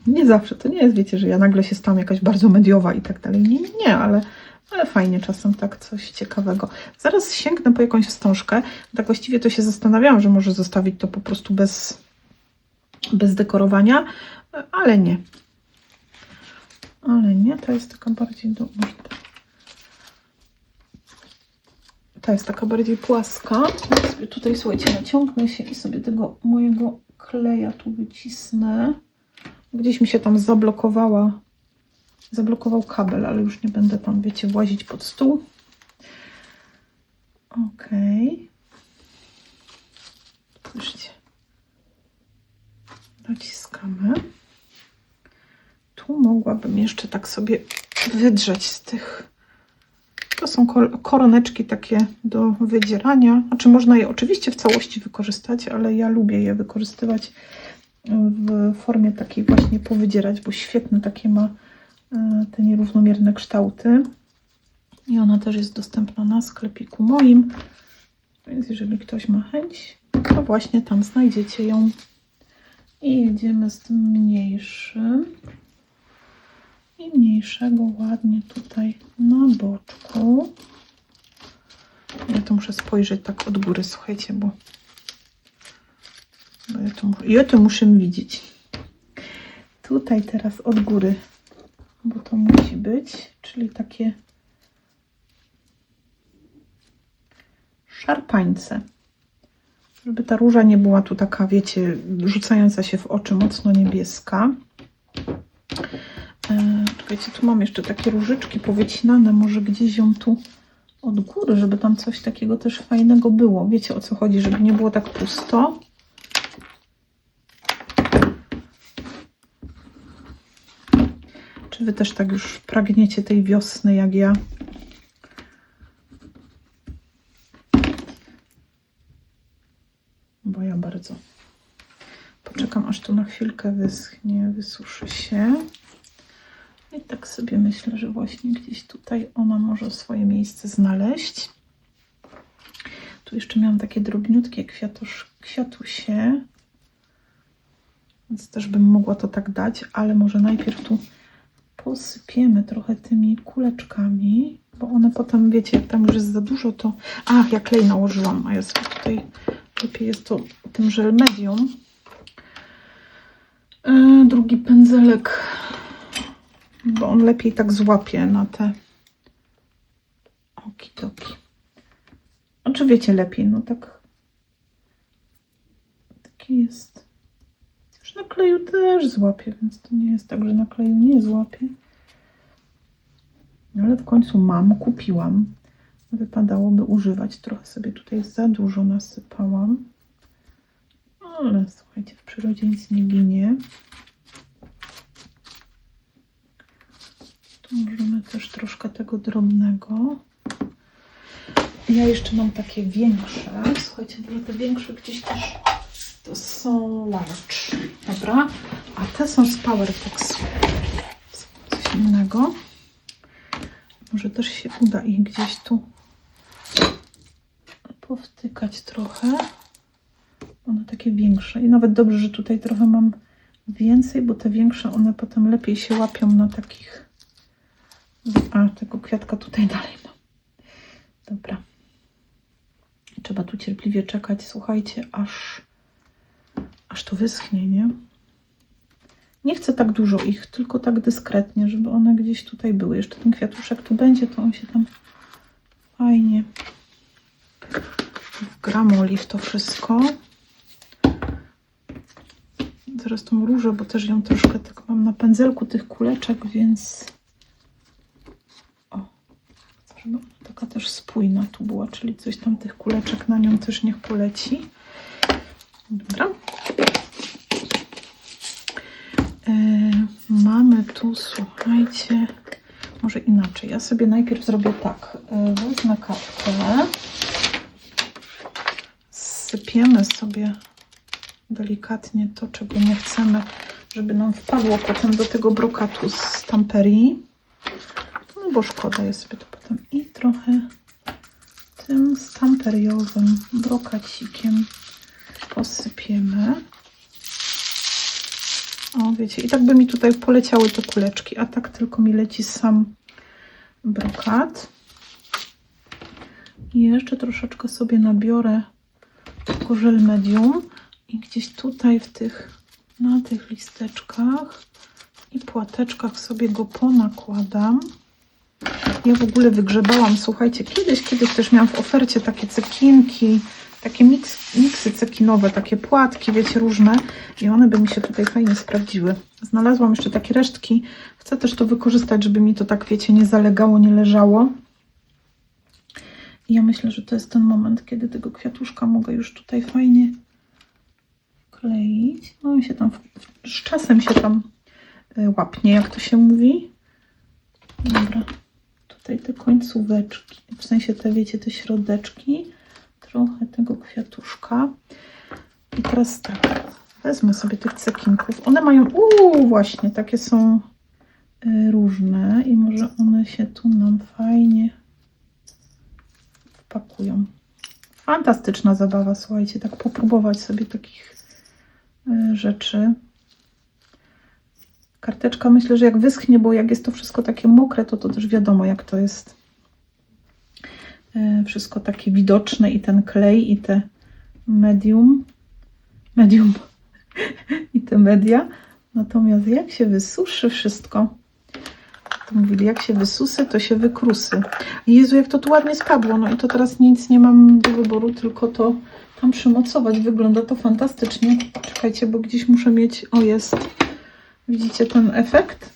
Nie zawsze. To nie jest, wiecie, że ja nagle się stałam jakaś bardzo mediowa i tak dalej. Nie, ale fajnie czasem tak coś ciekawego. Zaraz sięgnę po jakąś wstążkę. Tak właściwie to się zastanawiałam, że może zostawić to po prostu bez dekorowania, ale nie. Ale nie, ta jest taka bardziej ta jest taka bardziej płaska. Ja sobie tutaj, słuchajcie, naciągnę się i sobie tego mojego kleja tu wycisnę. Gdzieś mi się tam zablokował kabel, ale już nie będę tam, wiecie, włazić pod stół. Ok. Spójrzcie. Dociskamy. Tu mogłabym jeszcze tak sobie wydrzeć z tych. To są koroneczki takie do wydzierania. Znaczy można je oczywiście w całości wykorzystać, ale ja lubię je wykorzystywać w formie takiej właśnie powydzierać, bo świetne takie ma te nierównomierne kształty. I ona też jest dostępna na sklepiku moim. Więc jeżeli ktoś ma chęć, to właśnie tam znajdziecie ją. I jedziemy z tym mniejszym. I mniejszego ładnie tutaj na boczku. Ja to muszę spojrzeć tak od góry, słuchajcie, bo ja to muszę widzieć. Tutaj teraz od góry, bo to musi być, czyli takie szarpańce. Żeby ta róża nie była tu taka, wiecie, rzucająca się w oczy, mocno niebieska. Czekajcie, tu mam jeszcze takie różyczki powycinane, może gdzieś ją tu od góry, żeby tam coś takiego też fajnego było. Wiecie, o co chodzi, żeby nie było tak pusto. Czy wy też tak już pragniecie tej wiosny jak ja? Bo ja bardzo. Poczekam, aż tu na chwilkę wyschnie, wysuszy się. I tak sobie myślę, że właśnie gdzieś tutaj ona może swoje miejsce znaleźć. Tu jeszcze miałam takie drobniutkie kwiatusie. Więc też bym mogła to tak dać, ale może najpierw tu posypiemy trochę tymi kuleczkami, bo one potem, wiecie, jak tam już jest za dużo, to... Ach, ja klej nałożyłam, a ja sobie tutaj lepiej jest to tym żel medium. Drugi pędzelek, bo on lepiej tak złapie na te okidoki. Znaczy wiecie, lepiej, no tak. Taki jest. Już na kleju też złapie, więc to nie jest tak, że na kleju nie złapie. Ale w końcu mam, kupiłam. Wypadałoby używać. Trochę sobie tutaj za dużo nasypałam. Ale słuchajcie, w przyrodzie nic nie ginie. Tu możemy też troszkę tego drobnego. Ja jeszcze mam takie większe. Słuchajcie, bo te większe gdzieś też to są large. Dobra. A te są z Powertex. Coś innego. Może też się uda ich gdzieś tu powtykać trochę. One takie większe. I nawet dobrze, że tutaj trochę mam więcej, bo te większe one potem lepiej się łapią na takich... A, tego kwiatka tutaj dalej. No. Dobra. Trzeba tu cierpliwie czekać, słuchajcie, aż to wyschnie, nie? Nie chcę tak dużo ich, tylko tak dyskretnie, żeby one gdzieś tutaj były. Jeszcze ten kwiatuszek tu będzie, to on się tam fajnie wgramoli w to wszystko. Zaraz tą różę, bo też ją troszkę tak mam na pędzelku tych kuleczek, więc żeby taka też spójna tu była, czyli coś tam tych kuleczek na nią też niech poleci. Dobra. Mamy tu, słuchajcie, może inaczej. Ja sobie najpierw zrobię tak. Wezmę kartkę. Sypiemy sobie delikatnie to, czego nie chcemy, żeby nam wpadło potem do tego brokatu z tamperii. No bo szkoda, ja sobie to potem i trochę tym stamperiowym brokacikiem posypiemy. O, wiecie, i tak by mi tutaj poleciały te kuleczki, a tak tylko mi leci sam brokat. I jeszcze troszeczkę sobie nabiorę tego żel medium i gdzieś tutaj na tych listeczkach i płateczkach sobie go ponakładam. Ja w ogóle wygrzebałam, słuchajcie, kiedyś też miałam w ofercie takie cekinki, takie miksy cekinowe, takie płatki, wiecie, różne i one by mi się tutaj fajnie sprawdziły. Znalazłam jeszcze takie resztki. Chcę też to wykorzystać, żeby mi to tak, wiecie, nie zalegało, nie leżało. I ja myślę, że to jest ten moment, kiedy tego kwiatuszka mogę już tutaj fajnie kleić. No i się tam z czasem się tam łapnie, jak to się mówi. Dobra. Tutaj te końcóweczki, w sensie te, wiecie, te środeczki, trochę tego kwiatuszka. I teraz tak, wezmę sobie tych cekinków. One mają, właśnie, takie są różne i może one się tu nam fajnie wpakują. Fantastyczna zabawa, słuchajcie, tak popróbować sobie takich rzeczy. Karteczka myślę, że jak wyschnie, bo jak jest to wszystko takie mokre, to też wiadomo, jak to jest wszystko takie widoczne i ten klej, i te medium i te media. Natomiast jak się wysuszy wszystko, to mówili, jak się wysusy, to się wykrusy. Jezu, jak to tu ładnie spadło. No i to teraz nic nie mam do wyboru, tylko to tam przymocować. Wygląda to fantastycznie. Czekajcie, bo gdzieś muszę mieć, o jest, widzicie ten efekt?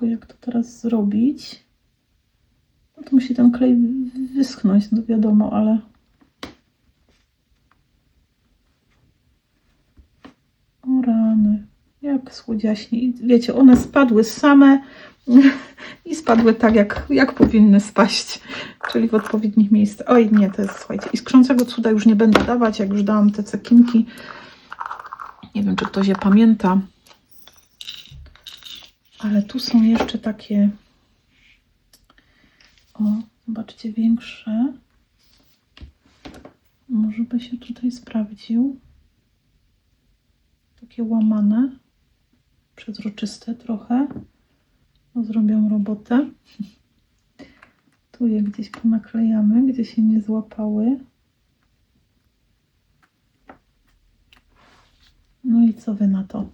tylko, jak to teraz zrobić. No to musi ten klej wyschnąć, no wiadomo, ale... O rany, jak słodziaśnie. I wiecie, one spadły same i spadły tak, jak powinny spaść, czyli w odpowiednich miejscach. Oj, nie, to jest, słuchajcie, iskrzącego cuda już nie będę dawać, jak już dałam te cekinki. Nie wiem, czy ktoś je pamięta. Ale tu są jeszcze takie, o, zobaczcie, większe. Może by się tutaj sprawdził. Takie łamane, przezroczyste trochę. No, zrobią robotę. Tu je gdzieś ponaklejamy, gdzie się nie złapały. No i co wy na to?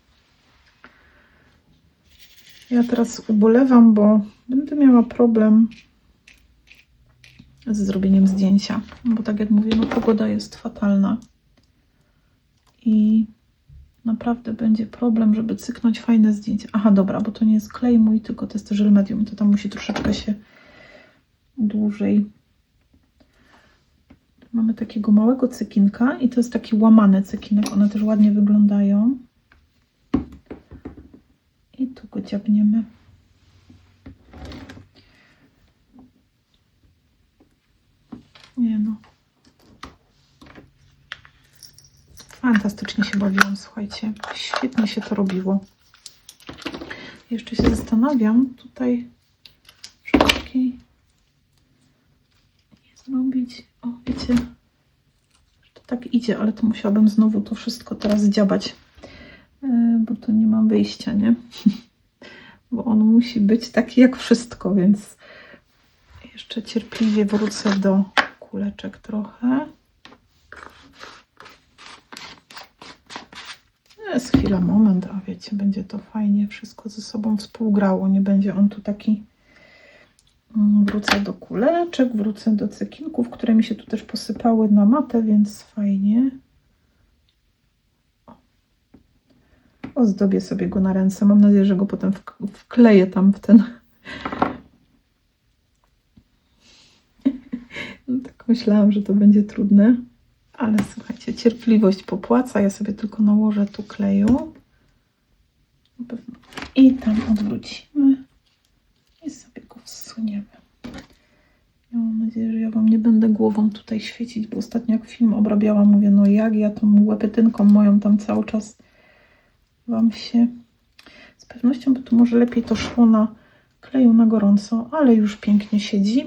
Ja teraz ubolewam, bo będę miała problem z zrobieniem zdjęcia, bo tak jak mówię, no pogoda jest fatalna i naprawdę będzie problem, żeby cyknąć fajne zdjęcie. Aha, dobra, bo to nie jest klej mój, tylko to jest żel medium, to tam musi troszeczkę się dłużej. Mamy takiego małego cekinka i to jest taki łamany cekinek, one też ładnie wyglądają. I tu go dziabniemy. Nie no. Fantastycznie się bawiłam, słuchajcie. Świetnie się to robiło. Jeszcze się zastanawiam tutaj, żeby takiej nie zrobić. O, wiecie, że to tak idzie, ale to musiałabym znowu to wszystko teraz dziabać, bo tu nie mam wyjścia, nie? Bo on musi być taki jak wszystko, więc jeszcze cierpliwie wrócę do kuleczek trochę. Jest chwila, moment, a wiecie, będzie to fajnie wszystko ze sobą współgrało. Nie będzie on tu taki... Wrócę do kuleczek, wrócę do cekinków, które mi się tu też posypały na matę, więc fajnie. Ozdobię sobie go na ręce. Mam nadzieję, że go potem wkleję tam w ten... No, tak myślałam, że to będzie trudne. Ale słuchajcie, cierpliwość popłaca. Ja sobie tylko nałożę tu kleju. I tam odwrócimy. I sobie go wsuniemy. Ja mam nadzieję, że ja Wam nie będę głową tutaj świecić, bo ostatnio jak film obrabiałam, mówię, no jak ja tą łepetynką moją tam cały czas Wam się... Z pewnością by tu może lepiej to szło na kleju na gorąco, ale już pięknie siedzi.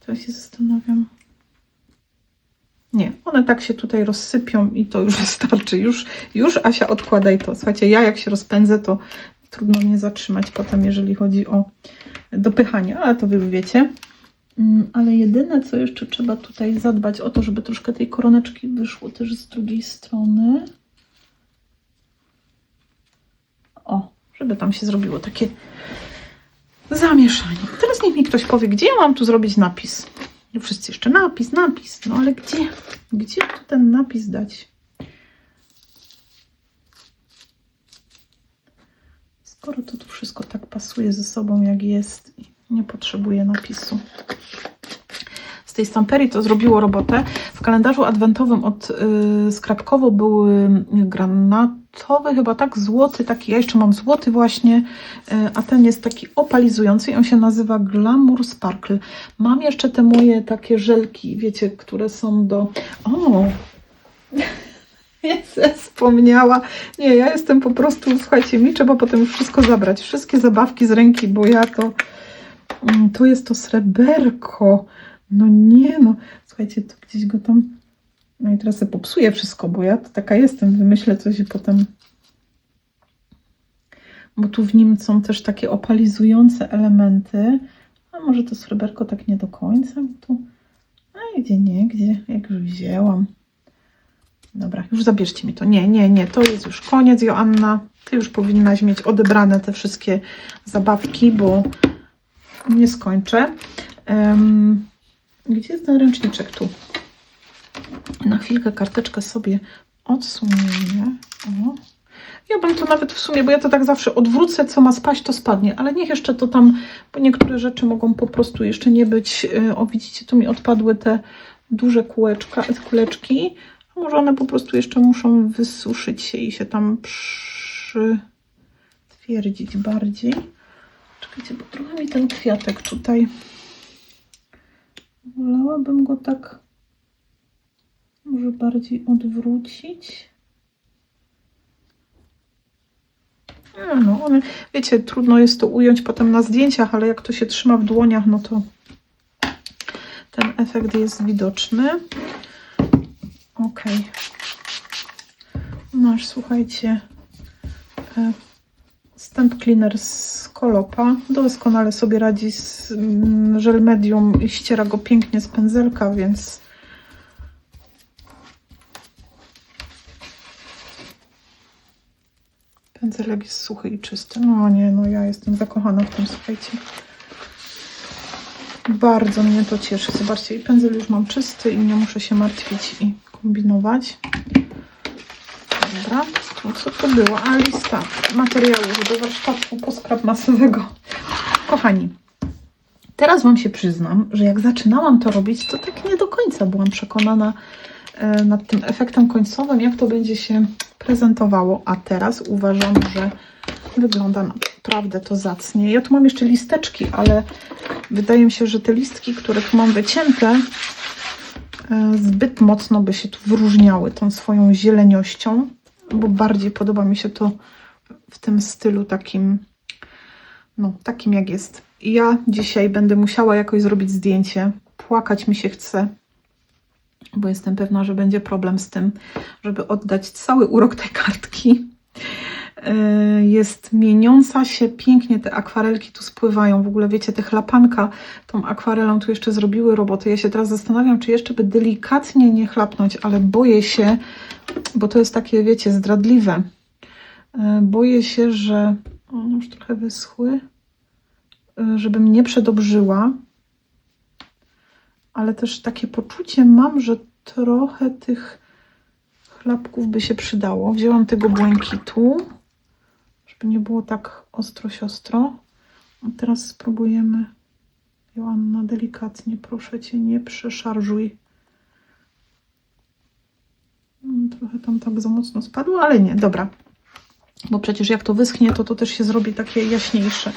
Teraz się zastanawiam. Nie, one tak się tutaj rozsypią i to już wystarczy. Już Asia, odkładaj to. Słuchajcie, ja jak się rozpędzę, to trudno mnie zatrzymać potem, jeżeli chodzi o dopychanie, ale to wy już wiecie. Ale jedyne, co jeszcze trzeba tutaj zadbać o to, żeby troszkę tej koroneczki wyszło też z drugiej strony. O, żeby tam się zrobiło takie zamieszanie. Teraz niech mi ktoś powie, gdzie ja mam tu zrobić napis. No wszyscy jeszcze napis, no ale gdzie? Gdzie tu ten napis dać? Skoro to tu wszystko tak pasuje ze sobą, jak jest, nie potrzebuje napisu. Z tej stamperii to zrobiło robotę. W kalendarzu adwentowym od Skrapkowo były granatowy, chyba tak, złoty taki. Ja jeszcze mam złoty właśnie, a ten jest taki opalizujący i on się nazywa Glamour Sparkle. Mam jeszcze te moje takie żelki, wiecie, które są do... O! Ja wspomniała. Nie, ja jestem po prostu, słuchajcie, mi trzeba potem już wszystko zabrać. Wszystkie zabawki z ręki, bo ja to... To jest to sreberko. No nie, no. Słuchajcie, to gdzieś go tam... No i teraz sobie popsuję wszystko, bo ja to taka jestem. Wymyślę coś i potem... Bo tu w nim są też takie opalizujące elementy. A może to sreberko tak nie do końca? Bo tu... A gdzie nie, gdzie? Jak już wzięłam. Dobra, już zabierzcie mi to. Nie, to jest już koniec, Joanna. Ty już powinnaś mieć odebrane te wszystkie zabawki, bo nie skończę. Gdzie jest ten ręczniczek? Tu. Na chwilkę karteczkę sobie odsunię. O. Ja bym to nawet w sumie, bo ja to tak zawsze odwrócę, co ma spaść, to spadnie, ale niech jeszcze to tam, bo niektóre rzeczy mogą po prostu jeszcze nie być. O, widzicie, tu mi odpadły te duże kuleczki, a może one po prostu jeszcze muszą wysuszyć się i się tam przytwierdzić bardziej. Czekajcie, bo trochę mi ten kwiatek tutaj, wolałabym go tak może bardziej odwrócić. No, one, wiecie, trudno jest to ująć potem na zdjęciach, ale jak to się trzyma w dłoniach, no to ten efekt jest widoczny. Ok. Masz, słuchajcie, Stamp Cleaner z Kolopa. Doskonale sobie radzi z żel medium i ściera go pięknie z pędzelka, więc pędzelek jest suchy i czysty. No nie, no ja jestem zakochana w tym, słuchajcie. Bardzo mnie to cieszy. Zobaczcie, i pędzel już mam czysty i nie muszę się martwić i kombinować. Dobra, to co to było? A, lista materiałów do warsztatu poskrab masowego. Kochani, teraz Wam się przyznam, że jak zaczynałam to robić, to tak nie do końca byłam przekonana nad tym efektem końcowym, jak to będzie się prezentowało, a teraz uważam, że wygląda naprawdę to zacnie. Ja tu mam jeszcze listeczki, ale wydaje mi się, że te listki, które tu mam wycięte, zbyt mocno by się tu wyróżniały tą swoją zieleniością, bo bardziej podoba mi się to w tym stylu takim, no takim jak jest. I ja dzisiaj będę musiała jakoś zrobić zdjęcie. Płakać mi się chce, bo jestem pewna, że będzie problem z tym, żeby oddać cały urok tej kartki. Jest mieniąca się pięknie, te akwarelki tu spływają. W ogóle wiecie, te chlapanka tą akwarelą tu jeszcze zrobiły robotę. Ja się teraz zastanawiam, czy jeszcze by delikatnie nie chlapnąć, ale boję się, bo to jest takie, wiecie, zdradliwe. Boję się, że one już trochę wyschły, żebym nie przedobrzyła, ale też takie poczucie mam, że trochę tych chlapków by się przydało. Wzięłam tego błękitu, żeby nie było tak ostro siostro. A teraz spróbujemy. Joanna, delikatnie, proszę Cię, nie przeszarżuj. Trochę tam tak za mocno spadło, ale nie, dobra. Bo przecież jak to wyschnie, to też się zrobi takie jaśniejsze.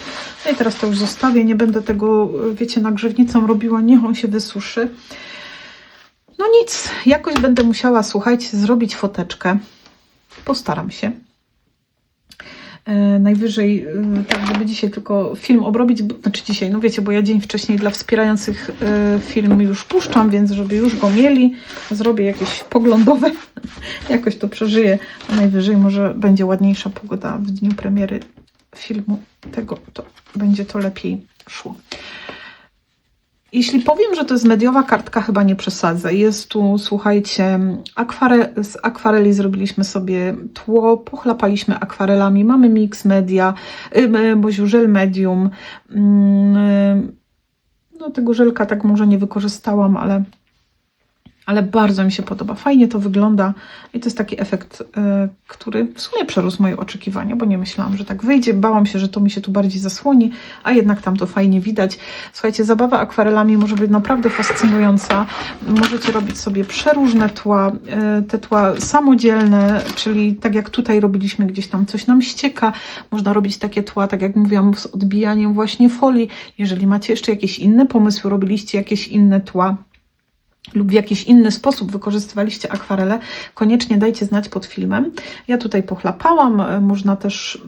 No i teraz to już zostawię, nie będę tego, wiecie, nagrzewnicą robiła, niech on się wysuszy. No nic, jakoś będę musiała, słuchajcie, zrobić foteczkę. Postaram się. Najwyżej, tak żeby dzisiaj tylko film obrobić, znaczy dzisiaj, no wiecie, bo ja dzień wcześniej dla wspierających film już puszczam, więc żeby już go mieli, zrobię jakieś poglądowe, jakoś to przeżyję, a najwyżej może będzie ładniejsza pogoda w dniu premiery filmu tego, to będzie to lepiej szło. Jeśli powiem, że to jest mediowa kartka, chyba nie przesadzę. Jest tu, słuchajcie, z akwareli zrobiliśmy sobie tło, pochlapaliśmy akwarelami, mamy mix media, boziu, żel medium. No tego żelka tak może nie wykorzystałam, ale bardzo mi się podoba. Fajnie to wygląda i to jest taki efekt, który w sumie przerósł moje oczekiwania, bo nie myślałam, że tak wyjdzie. Bałam się, że to mi się tu bardziej zasłoni, a jednak tam to fajnie widać. Słuchajcie, zabawa akwarelami może być naprawdę fascynująca. Możecie robić sobie przeróżne tła, te tła samodzielne, czyli tak jak tutaj robiliśmy, gdzieś tam coś nam ścieka. Można robić takie tła, tak jak mówiłam, z odbijaniem właśnie folii. Jeżeli macie jeszcze jakieś inne pomysły, robiliście jakieś inne tła, lub w jakiś inny sposób wykorzystywaliście akwarele, koniecznie dajcie znać pod filmem. Ja tutaj pochlapałam, można też,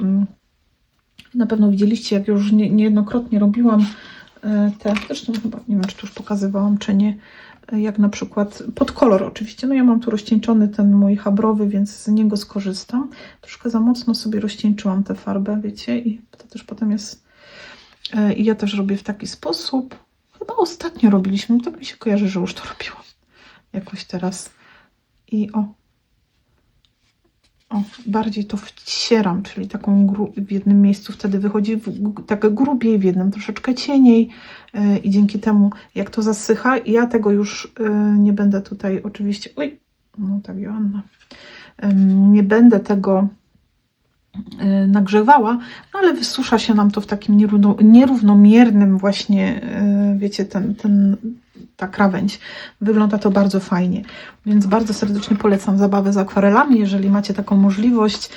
na pewno widzieliście, jak już niejednokrotnie robiłam te, zresztą chyba, nie wiem, czy tu już pokazywałam, czy nie, jak na przykład pod kolor oczywiście. No ja mam tu rozcieńczony ten mój habrowy, więc z niego skorzystam. Troszkę za mocno sobie rozcieńczyłam tę farbę, wiecie, i to też potem jest, i ja też robię w taki sposób. Chyba ostatnio robiliśmy, tak mi się kojarzy, że już to robiłam jakoś teraz. I bardziej to wcieram, czyli taką w jednym miejscu wtedy wychodzi tak grubiej, w jednym troszeczkę cieniej i dzięki temu, jak to zasycha, ja tego już nie będę tutaj oczywiście, oj, no tak, Joanna, nie będę tego nagrzewała, no ale wysusza się nam to w takim nierównomiernym właśnie, wiecie, ta krawędź. Wygląda to bardzo fajnie, więc bardzo serdecznie polecam zabawę z akwarelami, jeżeli macie taką możliwość.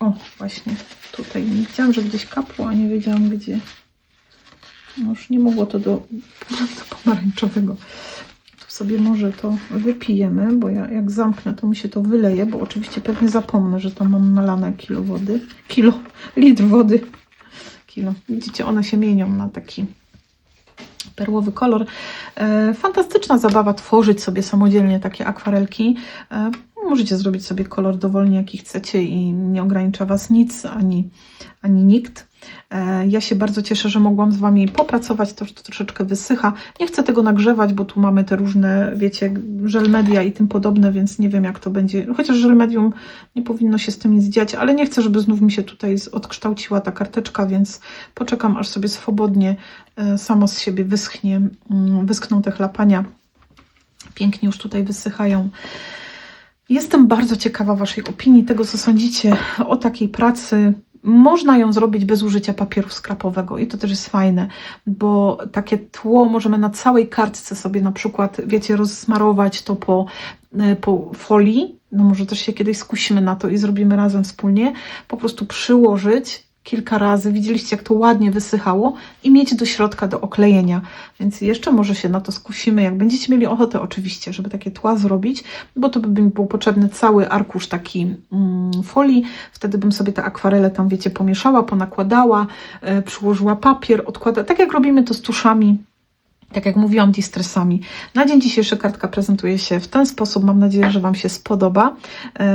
O, właśnie tutaj widziałam, że gdzieś kapło, a nie wiedziałam gdzie. No już nie mogło to do pomarańczowego. Tu sobie może to wypijemy, bo ja jak zamknę, to mi się to wyleje, bo oczywiście pewnie zapomnę, że tam mam nalane litr wody. Widzicie, one się mienią na taki perłowy kolor. Fantastyczna zabawa tworzyć sobie samodzielnie takie akwarelki. Możecie zrobić sobie kolor dowolnie jaki chcecie i nie ogranicza Was nic ani nikt. Ja się bardzo cieszę, że mogłam z Wami popracować, to troszeczkę wysycha. Nie chcę tego nagrzewać, bo tu mamy te różne, wiecie, żel media i tym podobne, więc nie wiem jak to będzie. Chociaż żel medium nie powinno się z tym nic dziać, ale nie chcę, żeby znów mi się tutaj odkształciła ta karteczka, więc poczekam aż sobie swobodnie samo z siebie wyschną te chlapania. Pięknie już tutaj wysychają. Jestem bardzo ciekawa Waszej opinii, tego co sądzicie o takiej pracy. Można ją zrobić bez użycia papieru skrapowego i to też jest fajne, bo takie tło możemy na całej kartce sobie na przykład, wiecie, rozsmarować to po folii. No może też się kiedyś skusimy na to i zrobimy razem wspólnie. Po prostu przyłożyć kilka razy, widzieliście jak to ładnie wysychało i mieć do środka do oklejenia, więc jeszcze może się na to skusimy, jak będziecie mieli ochotę oczywiście, żeby takie tła zrobić, bo to by mi był potrzebny cały arkusz taki folii, wtedy bym sobie te akwarele tam, wiecie, pomieszała, ponakładała, przyłożyła papier, odkłada, tak jak robimy to z tuszami. Tak jak mówiłam, distresami. Na dzień dzisiejszy kartka prezentuje się w ten sposób. Mam nadzieję, że Wam się spodoba.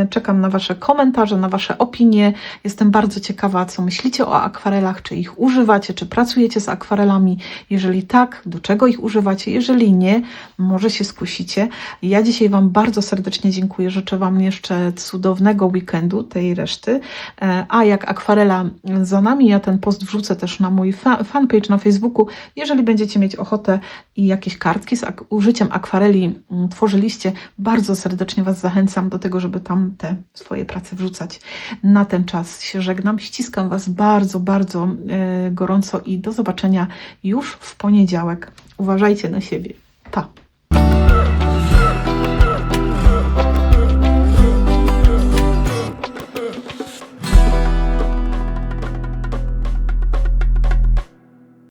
Czekam na Wasze komentarze, na Wasze opinie. Jestem bardzo ciekawa, co myślicie o akwarelach, czy ich używacie, czy pracujecie z akwarelami. Jeżeli tak, do czego ich używacie? Jeżeli nie, może się skusicie. Ja dzisiaj Wam bardzo serdecznie dziękuję. Życzę Wam jeszcze cudownego weekendu, tej reszty. A jak akwarela za nami, ja ten post wrzucę też na mój fanpage na Facebooku. Jeżeli będziecie mieć ochotę i jakieś kartki z użyciem akwareli tworzyliście, bardzo serdecznie Was zachęcam do tego, żeby tam te swoje prace wrzucać. Na ten czas się żegnam. Ściskam Was bardzo, bardzo gorąco i do zobaczenia już w poniedziałek. Uważajcie na siebie.